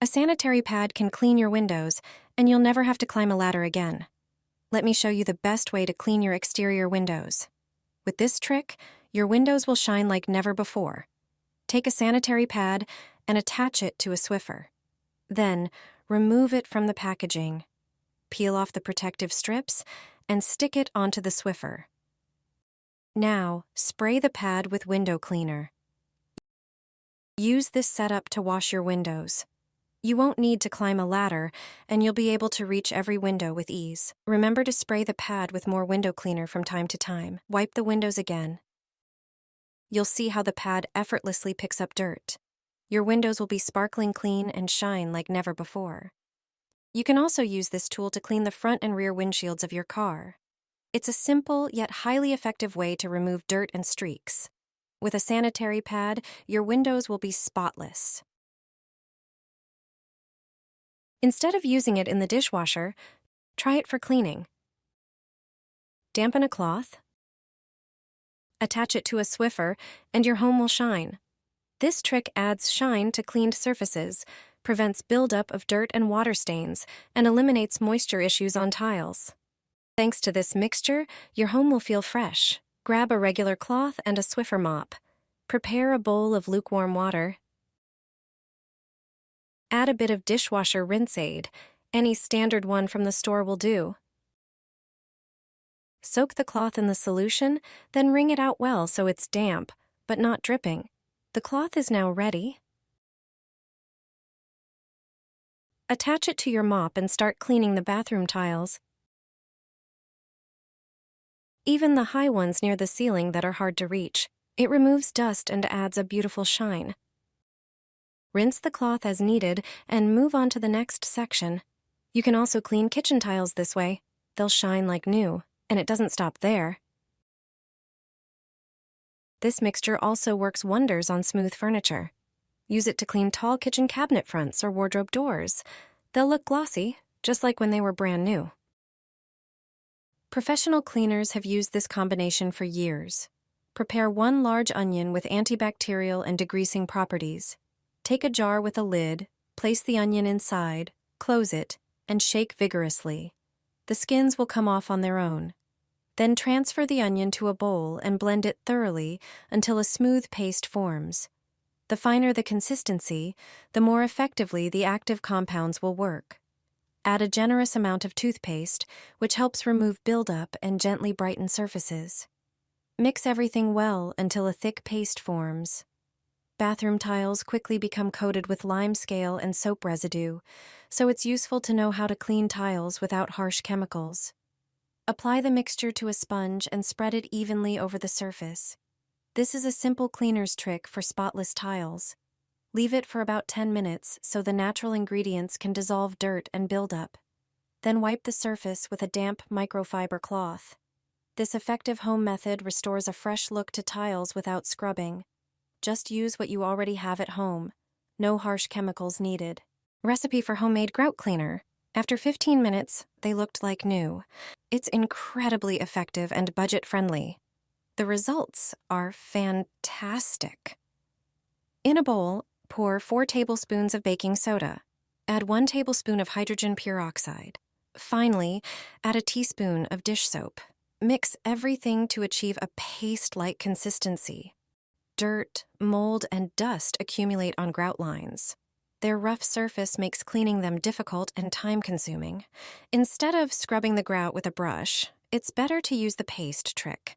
A sanitary pad can clean your windows, and you'll never have to climb a ladder again. Let me show you the best way to clean your exterior windows. With this trick, your windows will shine like never before. Take a sanitary pad and attach it to a Swiffer. Then, remove it from the packaging. Peel off the protective strips and stick it onto the Swiffer. Now, spray the pad with window cleaner. Use this setup to wash your windows. You won't need to climb a ladder, and you'll be able to reach every window with ease. Remember to spray the pad with more window cleaner from time to time. Wipe the windows again. You'll see how the pad effortlessly picks up dirt. Your windows will be sparkling clean and shine like never before. You can also use this tool to clean the front and rear windshields of your car. It's a simple yet highly effective way to remove dirt and streaks. With a sanitary pad, your windows will be spotless. Instead of using it in the dishwasher, try it for cleaning. Dampen a cloth, attach it to a Swiffer, and your home will shine. This trick adds shine to cleaned surfaces, prevents buildup of dirt and water stains, and eliminates moisture issues on tiles. Thanks to this mixture, your home will feel fresh. Grab a regular cloth and a Swiffer mop. Prepare a bowl of lukewarm water. Add a bit of dishwasher rinse aid. Any standard one from the store will do. Soak the cloth in the solution, then wring it out well so it's damp, but not dripping. The cloth is now ready. Attach it to your mop and start cleaning the bathroom tiles. Even the high ones near the ceiling that are hard to reach. It removes dust and adds a beautiful shine. Rinse the cloth as needed and move on to the next section. You can also clean kitchen tiles this way. They'll shine like new, and it doesn't stop there. This mixture also works wonders on smooth furniture. Use it to clean tall kitchen cabinet fronts or wardrobe doors. They'll look glossy, just like when they were brand new. Professional cleaners have used this combination for years. Prepare 1 large onion with antibacterial and degreasing properties. Take a jar with a lid, place the onion inside, close it, and shake vigorously. The skins will come off on their own. Then transfer the onion to a bowl and blend it thoroughly until a smooth paste forms. The finer the consistency, the more effectively the active compounds will work. Add a generous amount of toothpaste, which helps remove buildup and gently brighten surfaces. Mix everything well until a thick paste forms. Bathroom tiles quickly become coated with lime scale and soap residue, so it's useful to know how to clean tiles without harsh chemicals. Apply the mixture to a sponge and spread it evenly over the surface. This is a simple cleaner's trick for spotless tiles. Leave it for about 10 minutes so the natural ingredients can dissolve dirt and buildup. Then wipe the surface with a damp microfiber cloth. This effective home method restores a fresh look to tiles without scrubbing. Just use what you already have at home. No harsh chemicals needed. Recipe for homemade grout cleaner. After 15 minutes, they looked like new. It's incredibly effective and budget-friendly. The results are fantastic. In a bowl, pour 4 tablespoons of baking soda. Add 1 tablespoon of hydrogen peroxide. Finally, add a teaspoon of dish soap. Mix everything to achieve a paste-like consistency. Dirt, mold, and dust accumulate on grout lines. Their rough surface makes cleaning them difficult and time-consuming. Instead of scrubbing the grout with a brush, it's better to use the paste trick.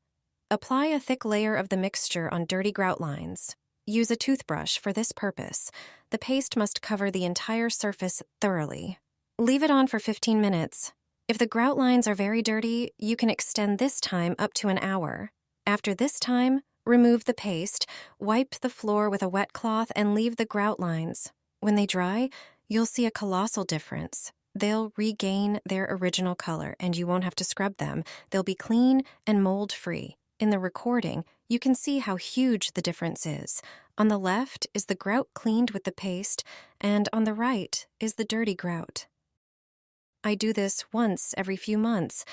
Apply a thick layer of the mixture on dirty grout lines. Use a toothbrush for this purpose. The paste must cover the entire surface thoroughly. Leave it on for 15 minutes. If the grout lines are very dirty, you can extend this time up to an hour. After this time, remove the paste, wipe the floor with a wet cloth, and leave the grout lines. When they dry, you'll see a colossal difference. They'll regain their original color, and you won't have to scrub them. They'll be clean and mold-free. In the recording, you can see how huge the difference is. On the left is the grout cleaned with the paste, and on the right is the dirty grout. I do this once every few months,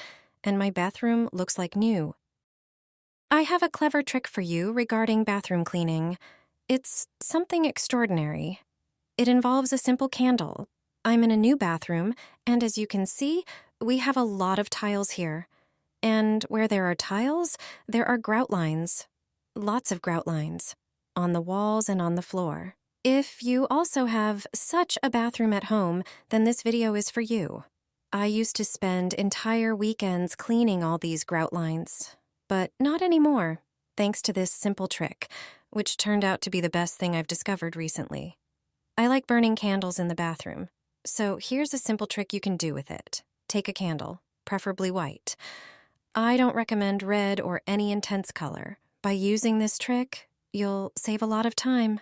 and my bathroom looks like new. I have a clever trick for you regarding bathroom cleaning. It's something extraordinary. It involves a simple candle. I'm in a new bathroom, and as you can see, we have a lot of tiles here. And where there are tiles, there are grout lines. Lots of grout lines. On the walls and on the floor. If you also have such a bathroom at home, then this video is for you. I used to spend entire weekends cleaning all these grout lines, but not anymore, thanks to this simple trick, which turned out to be the best thing I've discovered recently. I like burning candles in the bathroom, so here's a simple trick you can do with it. Take a candle, preferably white. I don't recommend red or any intense color. By using this trick, you'll save a lot of time.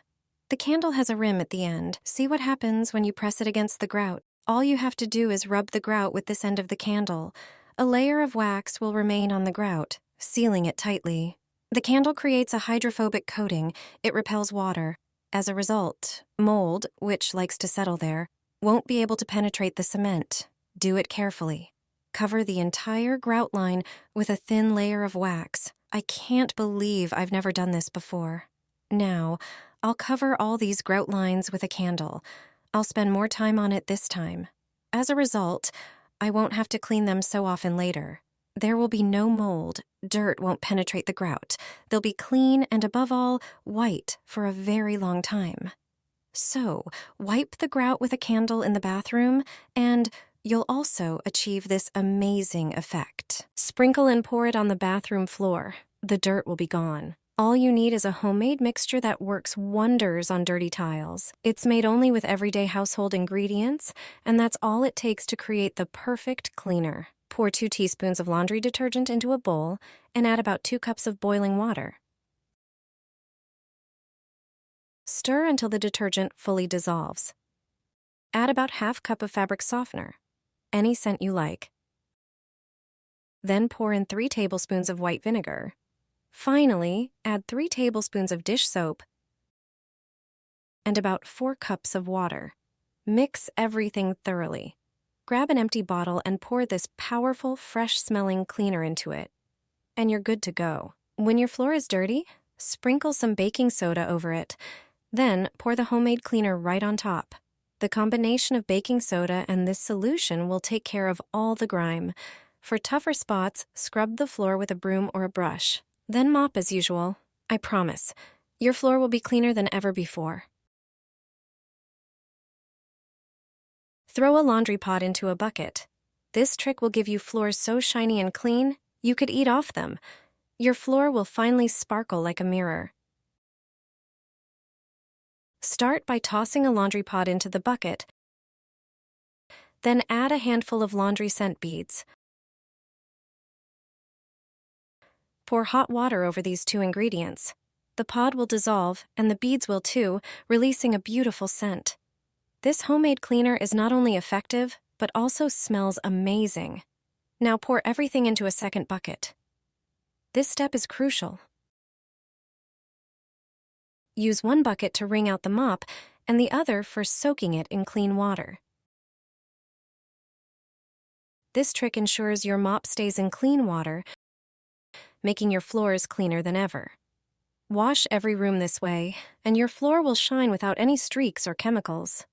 The candle has a rim at the end. See what happens when you press it against the grout. All you have to do is rub the grout with this end of the candle. A layer of wax will remain on the grout, sealing it tightly. The candle creates a hydrophobic coating. It repels water. As a result, mold, which likes to settle there, won't be able to penetrate the cement. Do it carefully. Cover the entire grout line with a thin layer of wax. I can't believe I've never done this before. Now, I'll cover all these grout lines with a candle. I'll spend more time on it this time. As a result, I won't have to clean them so often later. There will be no mold. Dirt won't penetrate the grout. They'll be clean and, above all, white for a very long time. So, wipe the grout with a candle in the bathroom, and you'll also achieve this amazing effect. Sprinkle and pour it on the bathroom floor. The dirt will be gone. All you need is a homemade mixture that works wonders on dirty tiles. It's made only with everyday household ingredients, and that's all it takes to create the perfect cleaner. Pour 2 teaspoons of laundry detergent into a bowl and add about 2 cups of boiling water. Stir until the detergent fully dissolves. Add about ½ cup of fabric softener, any scent you like. Then pour in 3 tablespoons of white vinegar. Finally, add 3 tablespoons of dish soap and about 4 cups of water. Mix everything thoroughly. Grab an empty bottle and pour this powerful, fresh-smelling cleaner into it, and you're good to go. When your floor is dirty, sprinkle some baking soda over it. Then pour the homemade cleaner right on top. The combination of baking soda and this solution will take care of all the grime. For tougher spots, scrub the floor with a broom or a brush. Then mop as usual. I promise, your floor will be cleaner than ever before. Throw a laundry pod into a bucket. This trick will give you floors so shiny and clean, you could eat off them. Your floor will finally sparkle like a mirror. Start by tossing a laundry pod into the bucket. Then add a handful of laundry scent beads. Pour hot water over these 2 ingredients. The pod will dissolve, and the beads will too, releasing a beautiful scent. This homemade cleaner is not only effective, but also smells amazing. Now pour everything into a second bucket. This step is crucial. Use one bucket to wring out the mop, and the other for soaking it in clean water. This trick ensures your mop stays in clean water, making your floors cleaner than ever. Wash every room this way, and your floor will shine without any streaks or chemicals.